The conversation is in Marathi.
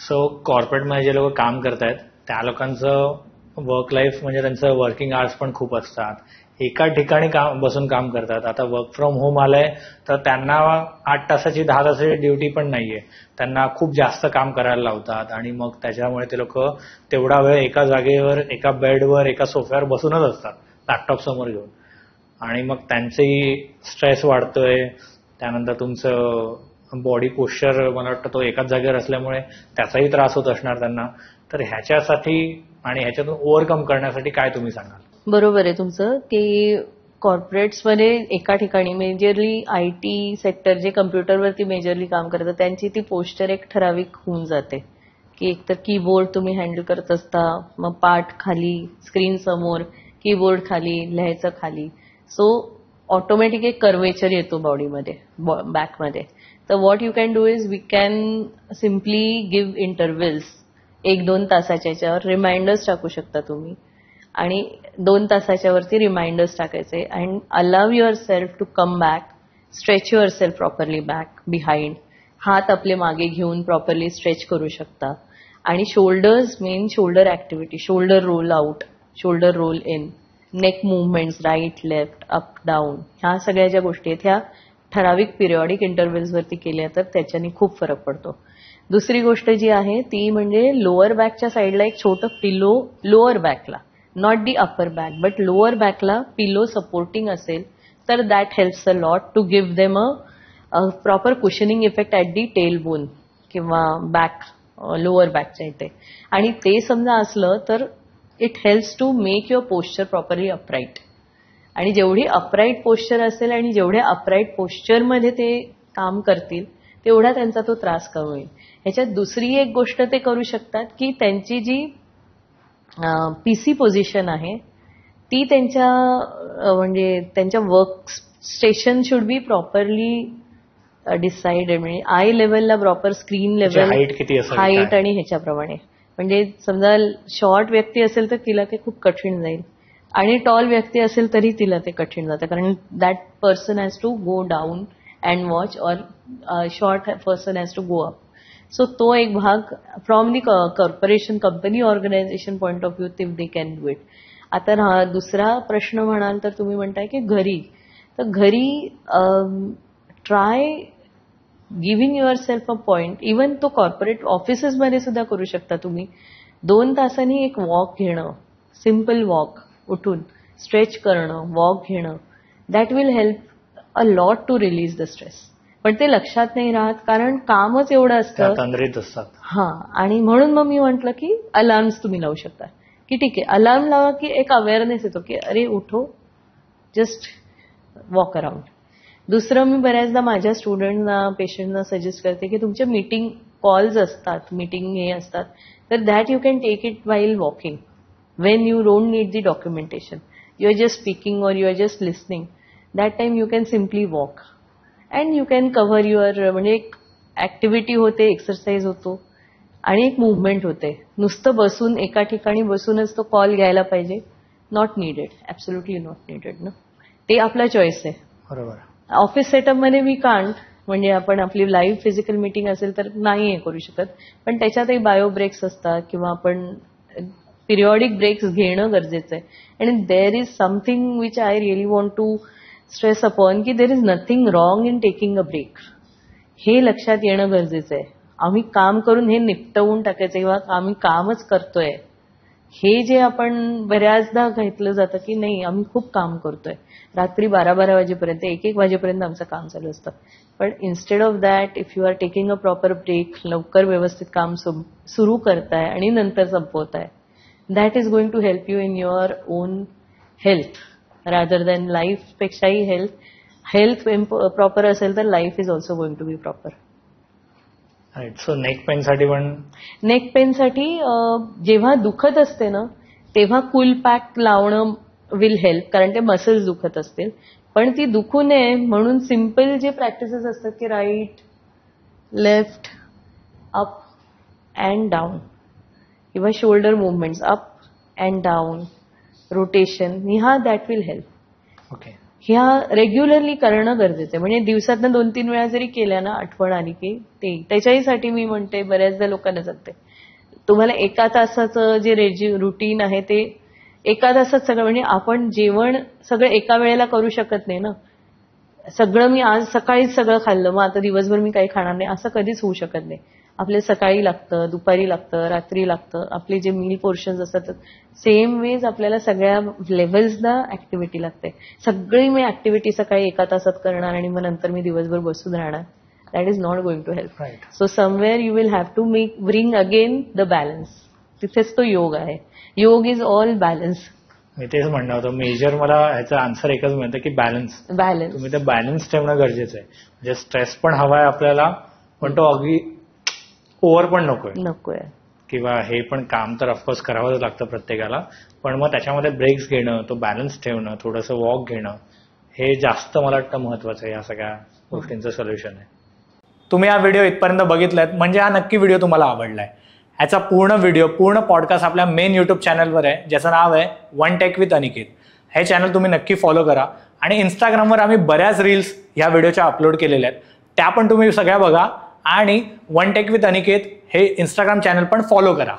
सो कॉर्पोरेटमध्ये जे लोक काम करतायत त्या लोकांचं वर्क लाईफ म्हणजे त्यांचं वर्किंग आवर्स पण खूप असतात. एका ठिकाणी बसून काम करतात. आता वर्क फ्रॉम होम आलंय तर त्यांना 8 तासाची 10 तासाची ड्युटी पण नाहीये. त्यांना खूप जास्त काम करायला लावतात आणि मग त्याच्यामुळे ते लोक तेवढा वेळ एका जागेवर, एका बेडवर, एका सोफ्यावर बसूनच असतात लॅपटॉप समोर घेऊन. आणि मग त्यांचंही स्ट्रेस वाढतोय. त्यानंतर तुमचं बॉडी पोश्चर मला वाटतं तो एकाच जागेवर असल्यामुळे त्याचाही त्रास होत असणार त्यांना. तर ह्याच्यासाठी आणि ह्याच्यातून ओव्हरकम करण्यासाठी काय तुम्ही सांगाल? बरोबर आहे तुमचं की कॉर्पोरेट्समध्ये एका ठिकाणी मेजरली IT सेक्टर जे कम्प्युटरवरती मेजरली काम करतात त्यांची ती पोस्चर एक ठराविक होऊन जाते की एकतर कीबोर्ड तुम्ही हँडल करत असता, मग पाठ खाली, स्क्रीन समोर, कीबोर्ड खाली, लिहायचं खाली. सो ऑटोमॅटिक एक कर्वेचर येतो बॉडीमध्ये, बॅकमध्ये. तर what you can do is we can simply give intervals 1-2 तासाच्या याच्यावर रिमाइंडर्स टाकू शकता तुम्ही आणि 2 तासाच्या वरती रिमाइंडर्स टाकायचे and allow yourself to come back, stretch yourself properly back behind. हात आपले मागे घेऊन प्रॉपरली स्ट्रेच करू शकता आणि shoulders, main shoulder activity, shoulder roll out, shoulder roll in, neck movements right left up down, ह्या सगळ्या ज्या गोष्टी आहेत ह्या ठराविक पिरियॉडिक इंटरव्हल्स वरती केल्या तर त्याच्याने खूप फरक पडतो. दुसरी गोष्ट जी आहे ती म्हणजे लोअर बॅकच्या साईडला एक छोटं पिलो, लोअर बॅकला, not the upper back but lower बॅकला पिलो सपोर्टिंग असेल तर that helps a lot to give them a proper cushioning effect at the tail bone किंवा बॅक, लोअर बॅकच्या इथे. आणि ते समजा असलं तर it helps to make your posture properly upright. आणि जेवढी अपराईट पोश्चर असेल आणि जेवढ्या अपराईट पोश्चरमध्ये ते काम करतील तेवढा त्यांचा तो त्रास कमी होईल. ह्याच्यात दुसरी एक गोष्ट ते करू शकतात की त्यांची जी PC पोझिशन आहे ती त्यांच्या म्हणजे त्यांच्या work station should be properly decided. म्हणजे आय लेवलला प्रॉपर स्क्रीन लेवल, हाईट किती असेल, हाईट आणि ह्याच्याप्रमाणे. म्हणजे समजा शॉर्ट व्यक्ती असेल तर तिला ते खूप कठीण जाईल आणि टॉल व्यक्ती असेल तरी तिला ते कठीण जातं कारण that person has to go down and watch or short person has to go up. So तो एक भाग from the corporation company organisation point of view they can do it. आता दुसरा प्रश्न म्हणाल तर तुम्ही म्हणताय की घरी, तर घरी try giving your self a point. Even तो कॉर्पोरेट ऑफिसेसमध्ये सुद्धा करू शकता तुम्ही. 2 तासांनी एक वॉक घेणं, सिम्पल वॉक, उठून स्ट्रेच करणं, वॉक घेणं, that will help a lot to release the stress. पण ते लक्षात नाही राहत कारण कामच एवढं असतं, तंद्रीत असतात. आणि म्हणून मग मी म्हटलं की अलार्म्स तुम्ही लावू शकता की ठीक आहे अलार्म लावा की एक अवेअरनेस येतो की अरे उठो, जस्ट वॉक अराउंड. दुसरं मी बऱ्याचदा माझ्या स्टुडंटना, पेशंटना सजेस्ट करते की तुमचे मीटिंग कॉल्स असतात, मीटिंग हे असतात, तर that you can take it while walking when you don't need the documentation, you are just speaking or you are just listening. That time you can simply walk and you can cover your, म्हणजे एक ऍक्टिव्हिटी होते, एक्सरसाइज होतो आणि एक मुवमेंट होते. नुसतं बसून एका ठिकाणी बसूनच तो कॉल घ्यायला पाहिजे, not needed, absolutely not needed ना. ते आपला चॉईस आहे. बरोबर. ऑफिस सेटअपमध्ये वी कांट, म्हणजे आपण आपली लाईव्ह फिजिकल मीटिंग असेल तर नाही हे करू शकत, पण त्याच्यातही बायो ब्रेक्स असतात किंवा आपण पिरियॉडिक ब्रेक्स घेणं गरजेचं आहे. आणि there is something which I really want to stress upon की there is nothing wrong in taking a break. हे लक्षात येणं गरजेचं आहे. आम्ही काम करून हे निपटवून टाकायचं किंवा आम्ही कामच करतोय हे जे आपण बऱ्याचदा घेतलं जातं की नाही आम्ही खूप काम करतोय, रात्री 12-12 वाजेपर्यंत, 1-1 वाजेपर्यंत आमचं काम चालू असतं. पण instead of that if you are taking a proper break, लवकर व्यवस्थित काम सुरू करताय आणि नंतर संपवताय, that is going to help you in your own health rather than life. पेक्षाही हेल्थ प्रॉपर असेल तर life is also going to be proper. Right. So neck पेनसाठी पण, नेक पेनसाठी जेव्हा दुखत असते ना तेव्हा कूल पॅक लावणं विल हेल्प, कारण ते मसल्स दुखत असतील. पण ती दुखू नये म्हणून सिम्पल जे प्रॅक्टिसेस असतात की right, left, up and down किंवा shoulder movements up and down, rotation, that will help. Okay. ह्या रेग्युलरली करणं गरजेचं आहे. म्हणजे दिवसातनं 2-3 वेळा जरी केल्या ना, आठवण आली की ते त्याच्याहीसाठी मी म्हणते, बऱ्याचदा लोकांना सांगते, तुम्हाला 1 तासाचं जे रुटीन आहे ते 1 तासात सगळं, म्हणजे आपण जेवण सगळं एका वेळेला करू शकत नाही ना. सगळं मी आज सकाळीच सगळं खाल्लं, मग आता दिवसभर मी काही खाणार नाही, असं कधीच होऊ शकत नाही. आपल्याला सकाळी लागतं, दुपारी लागतं, रात्री लागतं. आपले जे मील पोर्शन्स असतात सेम वेज आपल्याला सगळ्या लेव्हल्सला ऍक्टिव्हिटी लागते. सगळी मी ऍक्टिव्हिटी सकाळी 1 तासात करणार आणि मग नंतर मी दिवसभर बसून राहणार. That is not going to help. So somewhere you will have to bring again the balance. तिथेच तो योग आहे. योग इज ऑल बॅलन्स. मी तेच म्हणणार होतो, मेजर मला ह्याचा आन्सर एकच मिळतं की बॅलन्स. तुम्ही ते बॅलन्स ठेवणं गरजेचं आहे. म्हणजे स्ट्रेस पण हवाय आपल्याला, पण तो अगदी ओव्हर पण नकोय. किंवा हे पण काम तर ऑफकोर्स करावंच लागतं प्रत्येकाला, पण मग त्याच्यामध्ये ब्रेक्स घेणं, तो बॅलन्स ठेवणं, थोडंसं वॉक घेणं, हे जास्त मला वाटतं महत्वाचं आहे. या सगळ्या गोष्टींचं सोल्युशन आहे. तुम्ही हा व्हिडिओ इथपर्यंत बघितलात म्हणजे हा नक्की व्हिडिओ तुम्हाला आवडलाय. ह्याचा पूर्ण व्हिडिओ, पूर्ण पॉडकास्ट आपल्या मेन युट्यूब चॅनलवर आहे, ज्याचं नाव आहे वन टेक विथ अनिकेत. हे चॅनल तुम्ही नक्की फॉलो करा. आणि इंस्टाग्रामवर आम्ही बऱ्याच रील्स ह्या व्हिडिओच्या अपलोड केलेल्या आहेत, त्या पण तुम्ही सगळ्या बघा. आणि वन टेक विथ अनिकेत हे इंस्टाग्राम चॅनल पण फॉलो करा.